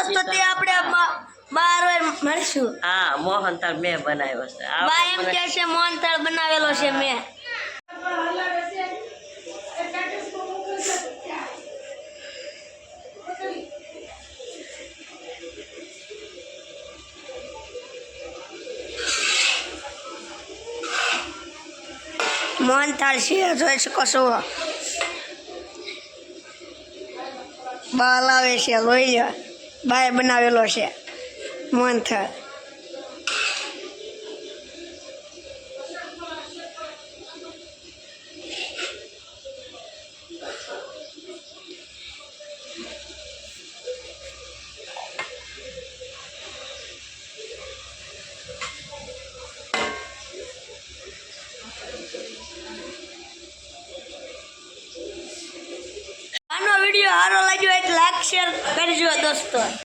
દોસ્તો તે આપણે 12 મળશું. હા મોહનથાળ મેં બનાવ્યો છે. બા એમ કે છે મોહનથાળ બનાવેલો છે મેં. મોહનથાળ છે જોઈ શકો છો. બા લાવે છે લોહી લ્યો. બાએ બનાવેલો છે મોહનથાળ. આનો વિડીયો સારો લાગ્યો હોય તો લાઈક શેર કરજો દોસ્તો.